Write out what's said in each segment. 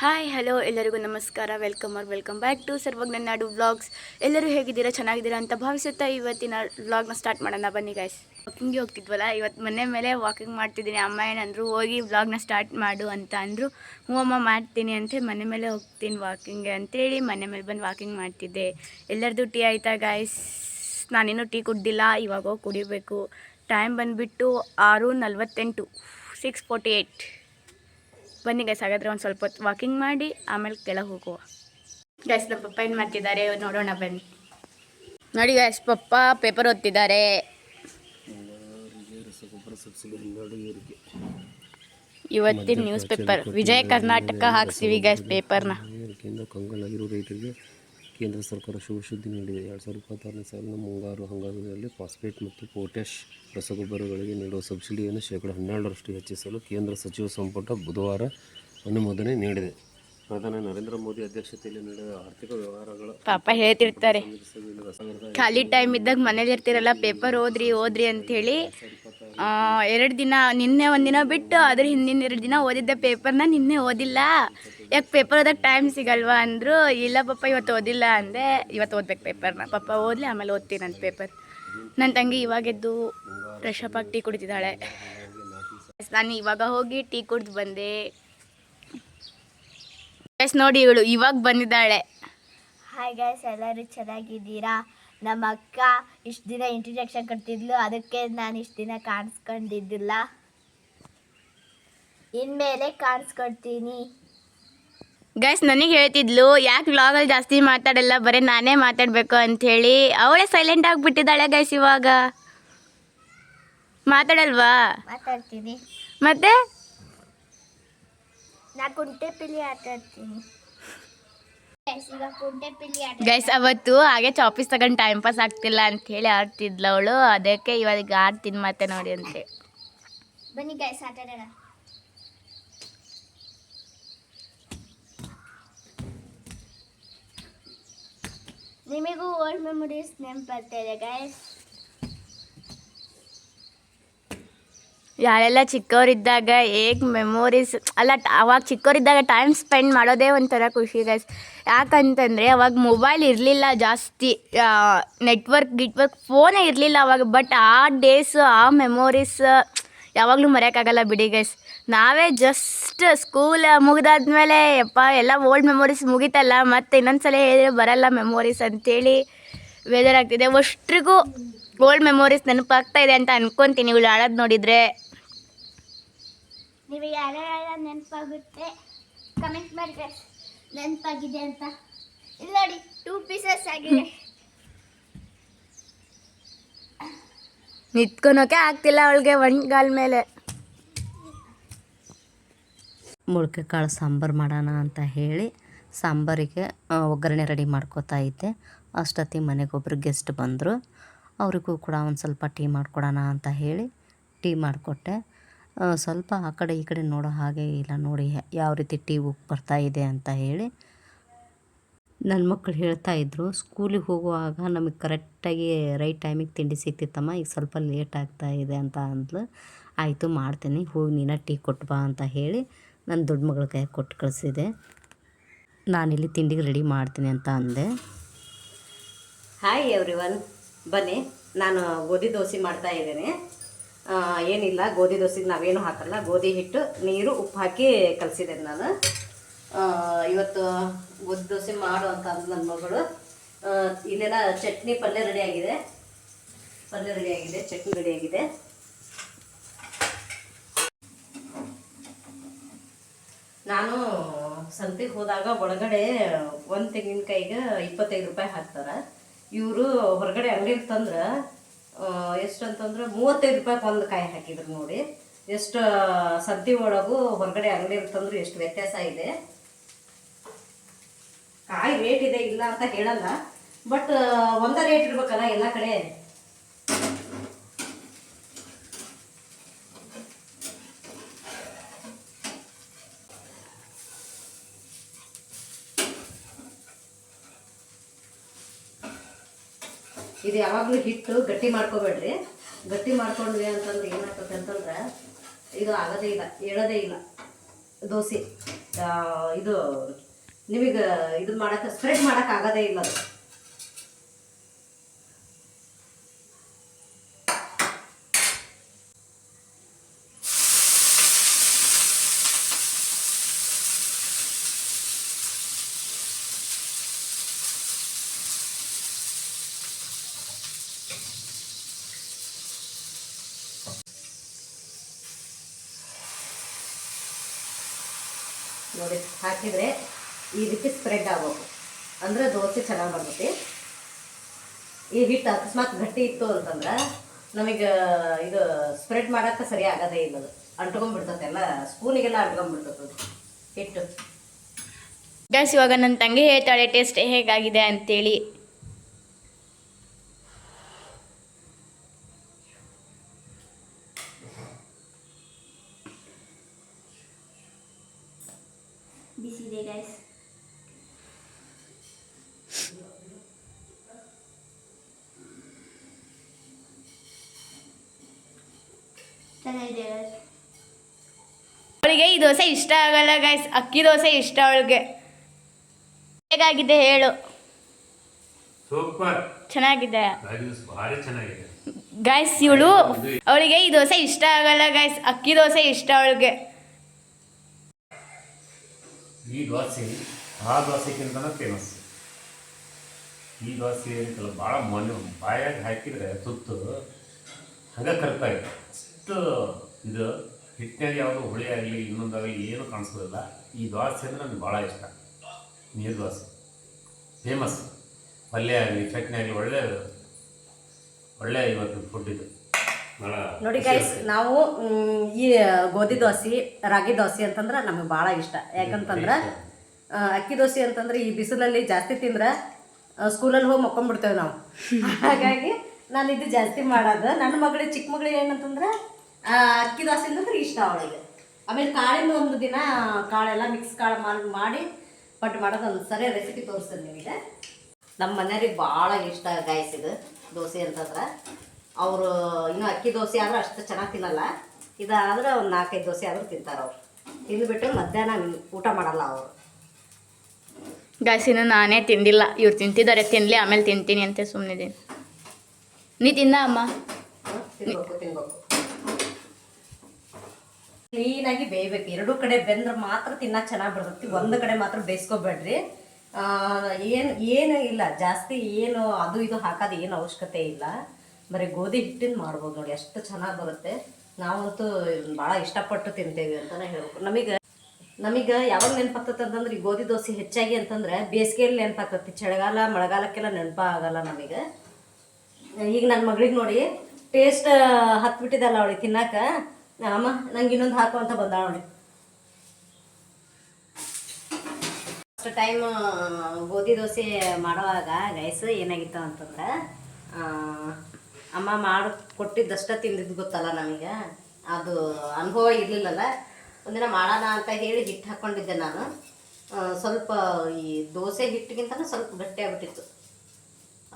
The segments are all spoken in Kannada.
ಹಾಯ್ ಹಲೋ ಎಲ್ಲರಿಗೂ ನಮಸ್ಕಾರ. Welcome back to Sarvajna Nadu vlogs. ಎಲ್ಲರೂ ಹೇಗಿದ್ದೀರಾ, ಚೆನ್ನಾಗಿದ್ದೀರಾ ಅಂತ ಭಾವಿಸುತ್ತಾ ಇವತ್ತಿನ ವ್ಲಾಗ್ನ ಸ್ಟಾರ್ಟ್ ಮಾಡೋಣ. ಬನ್ನಿ ಗೈಸ್. ವಾಕಿಂಗ್ಗೆ ಹೋಗ್ತಿದ್ವಲ್ಲ, ಇವತ್ತು ಮನೆ ಮೇಲೆ ವಾಕಿಂಗ್ ಮಾಡ್ತಿದ್ದೀನಿ. ಅಮ್ಮ ಏನಂದರು, ಹೋಗಿ ವ್ಲಾಗ್ನ ಸ್ಟಾರ್ಟ್ ಮಾಡು ಅಂತ ಅಂದರು. ಹ್ಞೂ ಅಮ್ಮ ಮಾಡ್ತೀನಿ ಅಂತ ಮನೆ ಮೇಲೆ ಹೋಗ್ತೀನಿ ವಾಕಿಂಗ್ಗೆ ಅಂತೇಳಿ ಮನೆ ಮೇಲೆ ಬಂದು ವಾಕಿಂಗ್ ಮಾಡ್ತಿದ್ದೆ. ಎಲ್ಲರದು ಟೀ ಆಯಿತಾ ಗೈಸ್? ನಾನಿನ್ನೂ ಟೀ ಕುಡ್ದಿಲ್ಲ, ಇವಾಗ ಹೋಗಿ ಕುಡಿಬೇಕು. ಟೈಮ್ ಬಂದುಬಿಟ್ಟು 6:48, 6:48. ಬನ್ನಿ ಗೈಸ್, ಹಾಗಾದರೆ ಒಂದು ಸ್ವಲ್ಪ ಹೊತ್ತು ವಾಕಿಂಗ್ ಮಾಡಿ ಆಮೇಲೆ ಕೆಳಗೆ ಹೋಗುವ. ಗೈಸ್, ನಮ್ಮ ಪಪ್ಪ ಏನು ಮಾಡ್ತಿದ್ದಾರೆ ನೋಡೋಣ ಬನ್ನಿ. ನೋಡಿ ಗೈಸ್, ಪಪ್ಪ ಪೇಪರ್ ಓದ್ತಿದ್ದಾರೆ. ಇವತ್ತಿನ news paper Vijaya Karnataka ಹಾಕ್ಸ್ತೀವಿ guys ಪೇಪರ್ನ. ಕಂಗಾಲಾಗಿರುವ ರೈತರಿಗೆ ಕೇಂದ್ರ ಸರ್ಕಾರ ಶುಭ ಸುದ್ದಿ ನೀಡಿದೆ. 2026ನೇ ಸಾಲಿನ ಮುಂಗಾರು ಹಂಗಾಮಿನಲ್ಲಿ ಫಾಸ್ಫೇಟ್ ಮತ್ತು ಪೊಟ್ಯಾಷ್ ರಸಗೊಬ್ಬರಗಳಿಗೆ ನೀಡುವ ಸಬ್ಸಿಡಿಯನ್ನು ಶೇಕಡಾ 12ರಷ್ಟು ಹೆಚ್ಚಿಸಲು ಕೇಂದ್ರ ಸಚಿವ ಸಂಪುಟ ಬುಧವಾರ ಅನುಮೋದನೆ ನೀಡಿದೆ. ಪ್ರಧಾನಿ ನರೇಂದ್ರ ಮೋದಿ ಅಧ್ಯಕ್ಷತೆಯಲ್ಲಿ ನಡೆದ ಆರ್ಥಿಕ ವ್ಯವಹಾರಗಳ ಪಾಪ ಹೇಳ್ತಿರ್ತಾರೆ, ಖಾಲಿ ಟೈಮ್ ಇದ್ದಾಗ ಮನೇಲಿ ಇರ್ತಿರಲ್ಲ, ಪೇಪರ್ ಓದ್ರಿ ಅಂಥೇಳಿ 2 ದಿನ, ನಿನ್ನೆ ಒಂದಿನ ಬಿಟ್ಟು ಅದ್ರ ಹಿಂದಿನ 2 ದಿನ ಓದಿದ್ದೆ ಪೇಪರ್ನ. ನಿನ್ನೆ ಓದಿಲ್ಲ, ಯಾಕೆ ಪೇಪರ್ ಓದಕ್ಕೆ ಟೈಮ್ ಸಿಗಲ್ವಾ ಅಂದರು. ಇಲ್ಲ ಪಪ್ಪ ಇವತ್ತು ಓದಿಲ್ಲ ಅಂದೆ. ಇವತ್ತು ಓದ್ಬೇಕು ಪೇಪರ್ನ. ಪಪ್ಪ ಓದಲಿ, ಆಮೇಲೆ ಓದ್ತೀನಂತ ಪೇಪರ್. ನನ್ನ ತಂಗಿ ಇವಾಗೆದ್ದು ಫ್ರೆಶ್ ಅಪ್ ಆಗಿ ಟೀ ಕುಡಿತಿದ್ದಾಳೆ. ನಾನು ಇವಾಗ ಹೋಗಿ ಟೀ ಕುಡ್ದು ಬಂದೆ. ಗೈಸ್ ನೋಡಿ, ಇವಳು ಇವಾಗ ಬಂದಿದ್ದಾಳೆ. ಹಾಯ್ ಗೈಸ್, ಎಲ್ಲರೂ ಚೆನ್ನಾಗಿದ್ದೀರಾ? ನಮ್ಮ ಅಕ್ಕ ಇಷ್ಟು ದಿನ ಇಂಟ್ರಡಕ್ಷನ್ ಕೊಡ್ತಿದ್ಲು, ಅದಕ್ಕೆ ನಾನು ಇಷ್ಟು ದಿನ ಕಾಣಿಸ್ಕೊಂಡಿದ್ದಿಲ್ಲ. ಇನ್ಮೇಲೆ ಕಾಣಿಸ್ಕೊಡ್ತೀನಿ. ಗೈಸ್, ನನಗೆ ಹೇಳ್ತಿದ್ಲು, ಯಾಕೆ ವ್ಲಾಗಲ್ಲಿ ಜಾಸ್ತಿ ಮಾತಾಡಲ್ಲ, ಬರೀ ನಾನೇ ಮಾತಾಡಬೇಕು ಅಂಥೇಳಿ. ಅವಳೇ ಸೈಲೆಂಟ್ ಆಗಿಬಿಟ್ಟಿದ್ದಾಳೆ ಗೈಸ್. ಇವಾಗ ಮಾತಾಡಲ್ವಾ? ಮಾತಾಡ್ತೀನಿ. ಮತ್ತೆ ನಾ ಕುಂಟೆ ಪಿಲ್ಲಿ ಆಟಾಡ್ತೀನಿ ಗೈಸ್. ಅವತ್ತು ಹಾಗೆ ಚಾಪೀಸ್ ತಗೊಂಡು ಟೈಮ್ ಪಾಸ್ ಆಗ್ತಿಲ್ಲ ಅಂಥೇಳಿ ಆಡ್ತಿದ್ಲು ಅವಳು. ಅದಕ್ಕೆ ಇವಾಗ ಆಡ್ತೀನಿ ಮತ್ತೆ ನೋಡಿ ಅಂತೆ. ಬನ್ನಿ ಗೈಸ್, ಆಟಾಡೋಣ. ನಿಮಗೂ ಓಲ್ಡ್ ಮೆಮೊರೀಸ್ ನೆನಪರ್ತಿದೆ ಗೈಸ್? ಯಾರೆಲ್ಲ ಚಿಕ್ಕವರಿದ್ದಾಗ ಹೇಗೆ ಮೆಮೊರೀಸ್ ಅಲ್ಲ, ಅವಾಗ ಚಿಕ್ಕವರಿದ್ದಾಗ ಟೈಮ್ ಸ್ಪೆಂಡ್ ಮಾಡೋದೇ ಒಂಥರ ಖುಷಿ ಗೈಸ್. ಯಾಕಂತಂದರೆ ಅವಾಗ ಮೊಬೈಲ್ ಇರಲಿಲ್ಲ ಜಾಸ್ತಿ, ನೆಟ್ವರ್ಕ್ ಫೋನೇ ಇರಲಿಲ್ಲ ಅವಾಗ. ಬಟ್ ಆ ಡೇಸು, ಆ ಮೆಮೊರೀಸ್ ಯಾವಾಗಲೂ ಮರೆಯೋಕ್ಕಾಗಲ್ಲ ಬಿಡಿ ಗೈಸ್. ನಾವೇ ಜಸ್ಟ್ ಸ್ಕೂಲ್ ಮುಗಿದಾದ್ಮೇಲೆ ಯಪ್ಪ ಎಲ್ಲ ಓಲ್ಡ್ ಮೆಮೊರೀಸ್ ಮುಗಿತಲ್ಲ, ಮತ್ತು ಇನ್ನೊಂದ್ಸಲ ಹೇಳಿದ್ರೆ ಬರಲ್ಲ ಮೆಮೊರೀಸ್ ಅಂಥೇಳಿ ಬೇಜಾರಾಗ್ತಿದೆ. ಅಷ್ಟ್ರಿಗೂ ಓಲ್ಡ್ ಮೆಮೊರೀಸ್ ನೆನಪಾಗ್ತಾ ಇದೆ ಅಂತ ಅನ್ಕೊತೀನಿ ಇವಳು ಆಡೋದು ನೋಡಿದರೆ. ನೀವು ಯಾರ್ಯಾರ ನೆನಪಾಗುತ್ತೆ ಕಮೆಂಟ್ ಮಾಡಿ ಗೈಸ್, ನೆನಪಾಗಿದೆ ಅಂತ. ಇಲ್ಲಿ ನೋಡಿ, 2 ಪೀಸಸ್ ಆಗಿದೆ. ನಿಂತ್ಕೊಳೋಕೆ ಆಗ್ತಿಲ್ಲ ಅವಳಿಗೆ ಒಂದ್ಗಾಲ ಮೇಲೆ. ಮೊಳಕೆ ಕಾಳು ಸಾಂಬಾರು ಮಾಡೋಣ ಅಂತ ಹೇಳಿ ಸಾಂಬಾರಿಗೆ ಒಗ್ಗರಣೆ ರೆಡಿ ಮಾಡ್ಕೋತಾ ಇದ್ದೆ. ಅಷ್ಟೊತ್ತಿಗೆ ಮನೆಗೊಬ್ಬರು ಗೆಸ್ಟ್ ಬಂದರು. ಅವರಿಗೂ ಕೂಡ ಒಂದು ಸ್ವಲ್ಪ ಟೀ ಮಾಡಿಕೊಡೋಣ ಅಂತ ಹೇಳಿ ಟೀ ಮಾಡಿಕೊಟ್ಟೆ. ಸ್ವಲ್ಪ ಆ ಕಡೆ ಈ ಕಡೆ ನೋಡೋ ಹಾಗೆ ಇಲ್ಲ, ನೋಡಿ ಯಾವ ರೀತಿ ಟೀ ಉಪ್ಪು ಬರ್ತಾಯಿದೆ ಅಂತ ಹೇಳಿ. ನನ್ನ ಮಕ್ಕಳು ಹೇಳ್ತಾಯಿದ್ರು, ಸ್ಕೂಲಿಗೆ ಹೋಗುವಾಗ ನಮಗೆ ಕರೆಕ್ಟಾಗಿ ರೈಟ್ ಟೈಮಿಗೆ ತಿಂಡಿ ಸಿಗ್ತಿತ್ತಮ್ಮ, ಈಗ ಸ್ವಲ್ಪ ಲೇಟ್ ಆಗ್ತಾ ಇದೆ ಅಂತ ಅಂದ್ಲು. ಆಯಿತು ಮಾಡ್ತೀನಿ, ಹೋಗಿ ನೀನು ಟೀ ಕೊಟ್ಟು ಬಾ ಅಂತ ಹೇಳಿ ನನ್ನ ದೊಡ್ಡ ಮಗಳ ಕೈಯಾಗ ಕೊಟ್ಟು ಕಳಿಸಿದೆ. ನಾನಿಲ್ಲಿ ತಿಂಡಿಗೆ ರೆಡಿ ಮಾಡ್ತೀನಿ ಅಂತ ಅಂದೆ. ಹಾಯ್ ಎವ್ರಿವನ್, ಬನ್ನಿ. ನಾನು ಗೋಧಿ ದೋಸೆ ಮಾಡ್ತಾ ಇದ್ದೇನೆ. ಏನಿಲ್ಲ, ಗೋಧಿ ದೋಸೆಗೆ ನಾವೇನು ಹಾಕಲ್ಲ, ಗೋಧಿ ಹಿಟ್ಟು, ನೀರು, ಉಪ್ಪು ಹಾಕಿ ಕಲಸಿದ್ದೇನೆ ನಾನು. ಇವತ್ತು ಗೋಧಿ ದೋಸೆ ಮಾಡು ಅಂತ ಅಂದು ನನ್ನ ಮಗಳು. ಇಲ್ಲೆಲ್ಲ ಚಟ್ನಿ, ಪಲ್ಯ ರೆಡಿಯಾಗಿದೆ, ಚಟ್ನಿ ರೆಡಿಯಾಗಿದೆ. ನಾನು ಸಂತೆಗೆ ಹೋದಾಗ ಒಳಗಡೆ ಒಂದು ತೆಂಗಿನಕಾಯಿಗೆ 25 ರೂಪಾಯಿ ಹಾಕ್ತಾರೆ. ಇವರು ಹೊರಗಡೆ ಅಂಗಡಿಗೆ ತಂದ್ರೆ ಎಷ್ಟು ಅಂತಂದ್ರೆ 35 ರೂಪಾಯಿಗೆ ಒಂದು ಕಾಯಿ ಹಾಕಿದ್ರು. ನೋಡಿ ಎಷ್ಟು ಸಂತೆ ಒಳಗೂ ಹೊರಗಡೆ ಅಂಗಡಿಗೆ ತಂದ್ರೆ ಎಷ್ಟು ವ್ಯತ್ಯಾಸ ಇದೆ. ಕಾಯಿ ರೇಟ್ ಇದೆ ಇಲ್ಲ ಅಂತ ಹೇಳಲ್ಲ, ಬಟ್ ಒಂದೇ ರೇಟ್ ಇರ್ಬೇಕಲ್ಲ ಎಲ್ಲ ಕಡೆ. ಇದು ಯಾವಾಗಲೂ ಹಿಟ್ಟು ಗಟ್ಟಿ ಮಾಡ್ಕೋಬೇಡ್ರಿ. ಗಟ್ಟಿ ಮಾಡ್ಕೊಂಡ್ವಿ ಅಂತಂದ್ರೆ ಏನಾಗ್ತದೆ ಅಂತಂದ್ರೆ ಇದು ಆಗೋದೇ ಇಲ್ಲ, ಹೇಳೋದೇ ಇಲ್ಲ. ದೋಸೆ ಇದು ನಿಮಗೆ ಇದು ಮಾಡಕ್ಕೆ ಸ್ಪ್ರೆಡ್ ಮಾಡಕ್ಕೆ ಆಗೋದೇ ಇಲ್ಲ ಅದು. ನೋಡಿ ಹಾಕಿದರೆ ಈ ರೀತಿ ಸ್ಪ್ರೆಡ್ ಆಗಬೇಕು, ಅಂದರೆ ದೋಸೆ ಚೆನ್ನಾಗಿ ಬರ್ತೈತಿ. ಈ ಹಿಟ್ಟು ಅಕಸ್ಮಾತ್ ಗಟ್ಟಿ ಇತ್ತು ಅಂತಂದ್ರೆ ನಮಗೆ ಇದು ಸ್ಪ್ರೆಡ್ ಮಾಡೋಕ್ಕೆ ಸರಿ ಆಗೋದೇ ಇಲ್ಲ, ಅದು ಅಂಟ್ಕೊಂಡ್ಬಿಡ್ತದೆ, ಎಲ್ಲ ಸ್ಪೂನಿಗೆಲ್ಲ ಅಂಟ್ಕೊಂಡ್ಬಿಡ್ತದೆ ಹಿಟ್ಟು. ಗೈಸ್ ಇವಾಗ ನನ್ನ ತಂಗಿ ಹೇಳ್ತಾಳೆ ಟೇಸ್ಟ್ ಹೇಗಾಗಿದೆ ಅಂತೇಳಿ. ಬಿಸಿದೆ ಗೈಸ್. ಚೆನ್ನಾಗಿದೆ ಗೈಸ್. ಅವಳಿಗೆ ಈ ದೋಸೆ ಇಷ್ಟ ಆಗಲ್ಲ ಗೈಸ್, ಅಕ್ಕಿ ದೋಸೆ ಇಷ್ಟ ಅವಳಿಗೆ. ಹೇಗಾಗಿದೆ ಹೇಳು. ಸೂಪರ್, ಚೆನ್ನಾಗಿದೆ ಭಾರಿ ಚೆನ್ನಾಗಿದೆ ಗೈಸ್. ಇವಳು ಅವಳಿಗೆ ಈ ದೋಸೆ ಇಷ್ಟ ಆಗಲ್ಲ ಗೈಸ್, ಅಕ್ಕಿ ದೋಸೆ ಇಷ್ಟ ಅವಳಿಗೆ. ಈ ದೋಸೆ ಆ ದೋಸೆಗಿಂತನೂ ಫೇಮಸ್. ಈ ದೋಸೆ ಏನಿತ್ತಲ್ಲ ಭಾಳ ಬಾಯಾಗಿ ಹಾಕಿದರೆ ತುತ್ತು ಹಂಗೆ ಕರ್ತಾ ಇದೆ. ಅಷ್ಟು ಇದು ಹಿಟ್ಟಿನಾಗ ಯಾವುದು ಹುಳಿ ಆಗಲಿ ಇನ್ನೊಂದಾಗಲಿ ಏನು ಕಾಣಿಸೋದಿಲ್ಲ. ಈ ದೋಸೆ ಅಂದರೆ ನನಗೆ ಭಾಳ ಇಷ್ಟ. ನೀರು ದೋಸೆ ಫೇಮಸ್. ಪಲ್ಯ ಆಗಲಿ ಚಟ್ನಿ ಆಗಲಿ ಒಳ್ಳೆ ಇವತ್ತು ಫುಡ್ ಇದು. ನೋಡಿ ಗೈಸ್, ನಾವು ಈ ಗೋಧಿ ದೋಸೆ ರಾಗಿ ದೋಸೆ ಅಂತಂದ್ರೆ ನಮಗೆ ಭಾಳ ಇಷ್ಟ. ಯಾಕಂತಂದ್ರೆ ಅಕ್ಕಿ ದೋಸೆ ಅಂತಂದ್ರೆ ಈ ಬಿಸಿಲಲ್ಲಿ ಜಾಸ್ತಿ ತಿಂದ್ರೆ ಸ್ಕೂಲಲ್ಲಿ ಹೋಗಿ ಮಕ್ಕೊಂಡ್ಬಿಡ್ತೇವೆ ನಾವು. ಹಾಗಾಗಿ ನಾನು ಇದು ಜಾಸ್ತಿ ಮಾಡೋದು. ನನ್ನ ಮಗಳಿಗೆ ಚಿಕ್ಕ ಮಗಳಿಗೆ ಏನಂತಂದ್ರೆ ಅಕ್ಕಿ ದೋಸೆ ಅಂತಂದ್ರೆ ಇಷ್ಟ ಅವಳಿಗೆ. ಆಮೇಲೆ ಕಾಳಿಂದ ಒಂದು ದಿನ ಕಾಳೆಲ್ಲ ಮಿಕ್ಸ್ ಕಾಳು ಮಾಡಿ ಪಟ್ಟು ಮಾಡೋದು ಒಂದು ಸರಿ ರೆಸಿಪಿ ತೋರಿಸ್ತೇನೆ ನಿಮಗೆ. ನಮ್ಮ ಮನೆಯವ್ರಿಗೆ ಭಾಳ ಇಷ್ಟ ಗೈಸ್ ಇದು ದೋಸೆ ಅಂತಂದ್ರೆ. ಅವರು ಇನ್ನೂ ಅಕ್ಕಿ ದೋಸೆ ಆದ್ರೆ ಅಷ್ಟು ಚೆನ್ನಾಗಿ ತಿನ್ನಲ್ಲ, ಇದಾದ್ರೆ ಒಂದು 4-5 ದೋಸೆ ಆದರೂ ತಿಂತಾರೆ ಅವ್ರು. ತಿಂದುಬಿಟ್ಟು ಮಧ್ಯಾಹ್ನ ಊಟ ಮಾಡಲ್ಲ ಅವರು. ಗೈಸ್ ಇನ್ನು ನಾನೇ ತಿಂದಿಲ್ಲ, ಇವ್ರು ತಿಂತಿದ್ದಾರೆ, ತಿನ್ನಲಿ ಆಮೇಲೆ ತಿಂತೀನಿ ಅಂತ ಸುಮ್ಮನಿದ್ದೀನಿ. ನೀ ತಿಂದ ಅಮ್ಮ? ತಿನ್ಬೇಕು ಕ್ಲೀನಾಗಿ ಬೇಯಬೇಕು. ಎರಡೂ ಕಡೆ ಬೆಂದ್ರೆ ಮಾತ್ರ ತಿನ್ನಕ್ಕೆ ಚೆನ್ನಾಗಿ ಬರ್ತೈತಿ. ಒಂದು ಕಡೆ ಮಾತ್ರ ಬೇಯಿಸ್ಕೊಬೇಡ್ರಿ. ಏನು ಇಲ್ಲ ಜಾಸ್ತಿ, ಏನು ಅದು ಇದು ಹಾಕೋದು ಏನು ಅವಶ್ಯಕತೆ ಇಲ್ಲ. ಬರೀ ಗೋಧಿ ಹಿಟ್ಟಿನ ಮಾಡ್ಬೋದು ನೋಡಿ, ಎಷ್ಟು ಚೆನ್ನಾಗಿ ಬರುತ್ತೆ. ನಾವಂತೂ ಭಾಳ ಇಷ್ಟಪಟ್ಟು ತಿಂತೇವೆ ಅಂತಲೇ ಹೇಳ್ಬೇಕು. ನಮಗೆ ಯಾವಾಗ ನೆನಪಾಗ್ತದೆ ಅಂತಂದ್ರೆ ಈ ಗೋಧಿ ದೋಸೆ ಹೆಚ್ಚಾಗಿ ಅಂತಂದ್ರೆ ಬೇಸಿಗೆಯಲ್ಲಿ ನೆನಪಾಗ್ತತಿ. ಚಳಿಗಾಲ ಮಳೆಗಾಲಕ್ಕೆಲ್ಲ ನೆನಪ ಆಗಲ್ಲ ನಮಗೆ. ಈಗ ನನ್ನ ಮಗಳಿಗೆ ನೋಡಿ ಟೇಸ್ಟ್ ಹತ್ಬಿಟ್ಟಿದಲ್ಲ ಅವಳಿಗೆ ತಿನ್ನಕ್ಕೆ. ಅಮ್ಮ ನಂಗೆ ಇನ್ನೊಂದು ಹಾಕು ಅಂತ ಬಂದಾಳ ನೋಡಿ. ಫಸ್ಟ್ ಟೈಮ್ ಗೋಧಿ ದೋಸೆ ಮಾಡುವಾಗ ಗೈಸ್ ಏನಾಗಿತ್ತು ಅಂತಂದ್ರೆ ಅಮ್ಮ ಮಾಡಿ ಕೊಟ್ಟಿದ್ದಷ್ಟ ತಿಂದಿದ್ದು ಗೊತ್ತಲ್ಲ ನಮಗೆ, ಅದು ಅನುಭವ ಇರಲಿಲ್ಲಲ್ಲ. ಒಂದಿನ ಮಾಡೋಣ ಅಂತ ಹೇಳಿ ಹಿಟ್ಟು ಹಾಕ್ಕೊಂಡಿದ್ದೆ ನಾನು. ಸ್ವಲ್ಪ ಈ ದೋಸೆ ಹಿಟ್ಟಿಗಿಂತನೂ ಸ್ವಲ್ಪ ಗಟ್ಟಿಯಾಗ್ಬಿಟ್ಟಿತ್ತು.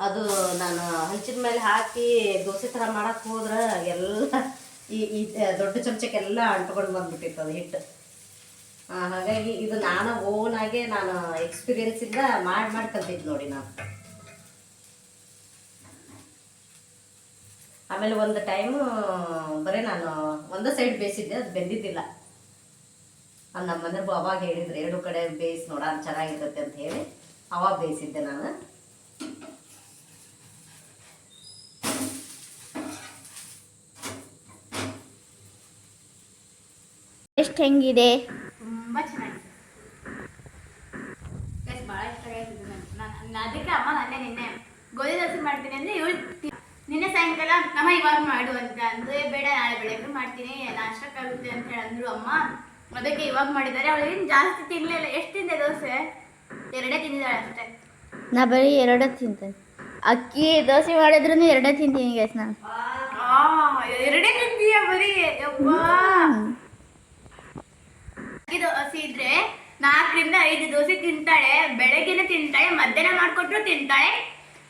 ಅದು ನಾನು ಹಂಚಿನ ಮೇಲೆ ಹಾಕಿ ದೋಸೆ ಥರ ಮಾಡೋಕ್ಕೆ ಹೋದ್ರೆ ಎಲ್ಲ ಈ ದೊಡ್ಡ ಚಮಚಕ್ಕೆಲ್ಲ ಅಂಟ್ಕೊಂಡು ಬಂದ್ಬಿಟ್ಟಿತ್ತು ಅದು ಹಿಟ್ಟು. ಹಾಗಾಗಿ ಇದು ನಾನು ಓನಾಗೆ ನಾನು ಎಕ್ಸ್ಪೀರಿಯನ್ಸಿಂದ ಮಾಡಿ ಕಲ್ತಿದ್ದು ನೋಡಿ ನಾನು. ಆಮೇಲೆ ಒಂದು ಟೈಮು ಬರೀ ನಾನು ಒಂದೇ ಸೈಡ್ ಬೇಯಿಸಿದ್ದೆ, ಅದು ಬೆಂದಿದ್ದಿಲ್ಲ. ಅದು ನಮ್ಮ ಮನೆಯವ್ರು ಅವಾಗ ಹೇಳಿದ್ರು, 2 ಕಡೆ ಬೇಯಿಸಿ ನೋಡ ಚೆನ್ನಾಗಿರ್ತೈತೆ ಅಂತ ಹೇಳಿ ಅವಾಗ ಬೇಯಿಸಿದ್ದೆ ನಾನು. ಎಷ್ಟು ಹೆಂಗಿದೆ? ತುಂಬ ಚೆನ್ನಾಗಿದೆ ಗೈಸ್, ಭಾಳ ಇಷ್ಟ ಆಗಿದೆ ನಾನು. ಅದಕ್ಕೆ ಅಮ್ಮ ನಿನ್ನೆ ಗೋಧಿ ದೋಸೆ ಮಾಡ್ತೀನಿ ಅಂದರೆ ಇವಳು ನಿನ್ನೆ ಸಾಯಂಕಾಲ ನಮ್ಮ ಇವಾಗ ಮಾಡು ಅಂತ ಅಂದರೆ, ಬೇಡ ನಾಳೆ ಬೆಳಗ್ಗೆ ಮಾಡ್ತೀನಿ ನಾಷ್ಟಕ್ಕಾಗುತ್ತೆ ಅಂತ ಹೇಳಿ ಅಂದರು ಅಮ್ಮ. ಅದಕ್ಕೆ ಇವಾಗ ಮಾಡಿದ್ದಾರೆ. ಅವಳಿಗೆ ಜಾಸ್ತಿ ತಿನ್ನಲಿಲ್ಲ. ಎಷ್ಟು ತಿಂದೆ ದೋಸೆ? 2 ತಿಂದಿದ್ದಾಳೆ ಅಷ್ಟೇ. ನಾ ಬರೀ 2 ತಿಂತೇನೆ. ಅಕ್ಕಿ ದೋಸೆ ಮಾಡಿದ್ರು 2 ತಿಂತೀನಿ ಗೈಸ್ ನಾನು. 2 ತಿಂತೀಯ ಬರೀ? ಯಪ್ಪಾ, ಅಕ್ಕಿ ದೋಸೆ ಇದ್ರೆ 4ರಿಂದ 5 ದೋಸೆ ತಿಂತಾಳೆ. ಬೆಳಗ್ಗೆನೂ ತಿಂತಾಳೆ, ಮಧ್ಯಾಹ್ನ ಮಾಡಿಕೊಟ್ರು ತಿಂತಾಳೆ,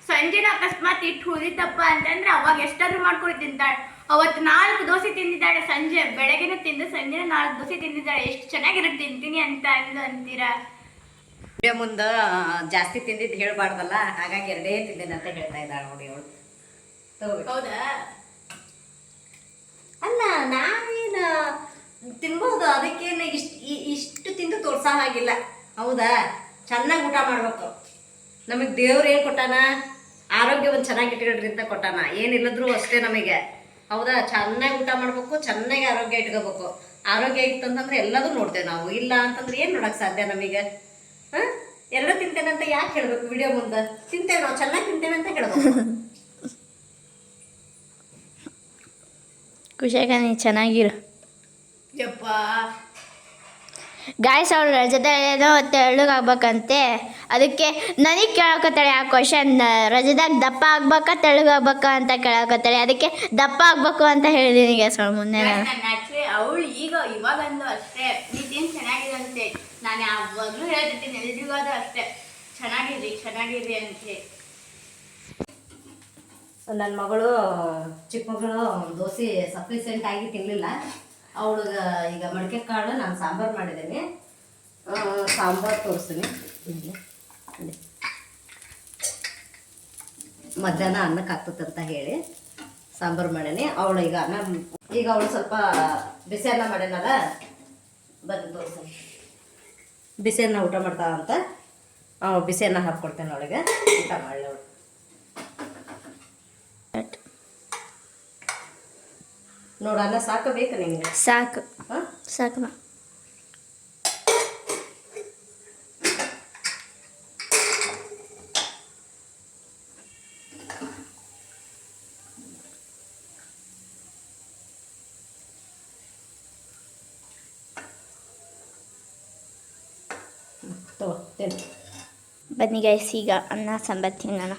ಸಂಜೆನ ಅಕಸ್ಮಾತ್ ಇಟ್ಟು ಉಳಿತಪ್ಪ ಅಂತಂದ್ರೆ ಅವಾಗ ಎಷ್ಟಾದ್ರೂ ಮಾಡ್ಕೊಂಡು ತಿಂತಾಳೆ. ಅವತ್ತು 4 ದೋಸೆ ತಿಂದಿದ್ದಾಳೆ, ಸಂಜೆ ಬೆಳಗ್ಗೆನೂ ತಿಂದು ಸಂಜೆ 4 ದೋಸೆ ತಿಂದಿದ್ದಾಳೆ. ಎಷ್ಟು ಚೆನ್ನಾಗಿರುತ್ತೆ ತಿಂತೀನಿ ಅಂತ ಅಂತೀರಾ? ವಿಡಿಯೋ ಮುಂದೆ ಜಾಸ್ತಿ ತಿಂದಿದ್ದು ಹೇಳ್ಬಾರ್ದಲ್ಲ, ಹಾಗಾಗಿ 2 ತಿಂದಿನ ಅಂತ ಹೇಳ್ತಾ ಇದ್ದಾಳೆ ನೋಡಿ ಅವಳು. ಹೌದಾ? ಅಲ್ಲ, ನಾವೇನು ತಿನ್ಬೋದು, ಅದಕ್ಕೇನು ಇಷ್ಟು ತಿಂದು ತೋರ್ಸೋ ಹಾಗಿಲ್ಲ. ಹೌದಾ? ಚೆನ್ನಾಗಿ ಊಟ ಮಾಡ್ಬೇಕು. ನಮಗೆ ದೇವ್ರು ಏನು ಕೊಟ್ಟಾನ? ಆರೋಗ್ಯವನ್ನು ಚೆನ್ನಾಗಿ ಇಟ್ಕೊಳ್ರಿ ಅಂತ ಕೊಟ್ಟಾನ. ಏನಿಲ್ಲದ್ರೂ ಅಷ್ಟೇ ನಮಗೆ. ಹೌದಾ? ಚೆನ್ನಾಗಿ ಊಟ ಮಾಡ್ಬೇಕು, ಚೆನ್ನಾಗಿ ಆರೋಗ್ಯ ಇಟ್ಕೋಬೇಕು. ಆರೋಗ್ಯ ಇತ್ತಂತಂದ್ರೆ ಎಲ್ಲದೂ ನೋಡ್ತೇವೆ ನಾವು. ಇಲ್ಲ ಅಂತಂದ್ರೆ ಏನು ನೋಡಕ್ಕೆ ಸಾಧ್ಯ ನಮಗೆ? ಹಾಂ, 2 ತಿಂತೇನೆ ಅಂತ ಯಾಕೆ ಹೇಳ್ಬೇಕು ವಿಡಿಯೋ ಮುಂದೆ? ತಿಂತೇವೆ, ನಾವು ಚೆನ್ನಾಗಿ ತಿಂತೇವೆ ಅಂತ ಹೇಳ್ಬೇಕು. ಖುಷಿಯಾಗ ನೀ ಚೆನ್ನಾಗಿರು. ಯಪ್ಪ, ಗಾಯ್ಸ್ ಅವ್ರು ರಜದ ಏನೋ ತೆಳ್ಳಗಾಗ್ಬೇಕಂತೆ, ಅದಕ್ಕೆ ನನಗೆ ಕೇಳಕತ್ತಾಳೆ ಆ ಕ್ವಶನ್. ರಜದಾಗ ದಪ್ಪ ಆಗ್ಬೇಕಾ ತೆಳ್ಳಗಾಗ್ಬೇಕಾ ಅಂತ ಕೇಳಕತ್ತಾಳೆ, ಅದಕ್ಕೆ ದಪ್ಪ ಆಗ್ಬೇಕು ಅಂತ ಹೇಳಿದೀನಿ ಗ್ಯಾಸ್ ಅವಳು ಮುಂದೆ. ನಾನು ಆಕ್ಚುಲಿ ಅವಳು ಇವಾಗಂದು ಅಷ್ಟೇ ನೀತೇನು ಚೆನ್ನಾಗಿರಂತೆ. ನಾನು ಯಾವಾಗಲೂ ಹೇಳ್ತಿರ್ತೀನಿ ಎಲ್ರಿಗೂ ಅದು ಅಷ್ಟೇ, ಚೆನ್ನಾಗಿರಿ ಅಂತ. ನನ್ನ ಮಗಳು ಚಿಕ್ಕ ಮಗಳು ದೋಸೆ ಸಫಿಷಿಯೆಂಟ್ ಆಗಿ ತಿನ್ನಲಿಲ್ಲ. ಅವಳಿಗೆ ಈಗ ಮಡಿಕೆ ಕಾಳು ನಾನು ಸಾಂಬಾರು ಮಾಡಿದ್ದೀನಿ. ಸಾಂಬಾರು ತೋರಿಸ್ತೀನಿ. ಮಧ್ಯಾಹ್ನ ಅನ್ನಕ್ಕೆ ಆಗ್ತದೆ ಅಂತ ಹೇಳಿ ಸಾಂಬಾರು ಮಾಡೀನಿ. ಅವಳು ಈಗ ಅವಳು ಸ್ವಲ್ಪ ಬಿಸಿ ಅನ್ನ ಮಾಡ್ಯಾನಲ್ಲ, ಬಂದು ತೋರಿಸ್ತೀನಿ. ಬಿಸಿ ಅನ್ನ ಊಟ ಮಾಡ್ತಾವಂತ. ಬಿಸಿ ಅನ್ನ ಹಾಕ್ಕೊಡ್ತೇನೆ ಅವಳಿಗೆ, ಊಟ ಮಾಡಲಿ ಅವಳು. ನೋಡಲ್ಲ, ಸಾಕು ಬೇಕು ನಿಮಗೆ? ಸಾಕು ಹಾಂ, ಸಾಕು. ತಗೋ ತಿನ್ನು. ಬನ್ನಿ ಗೈಸ್, ಈಗ ಅನ್ನ ಸಾಂಬಾರು ತಿನ್ನೋಣ.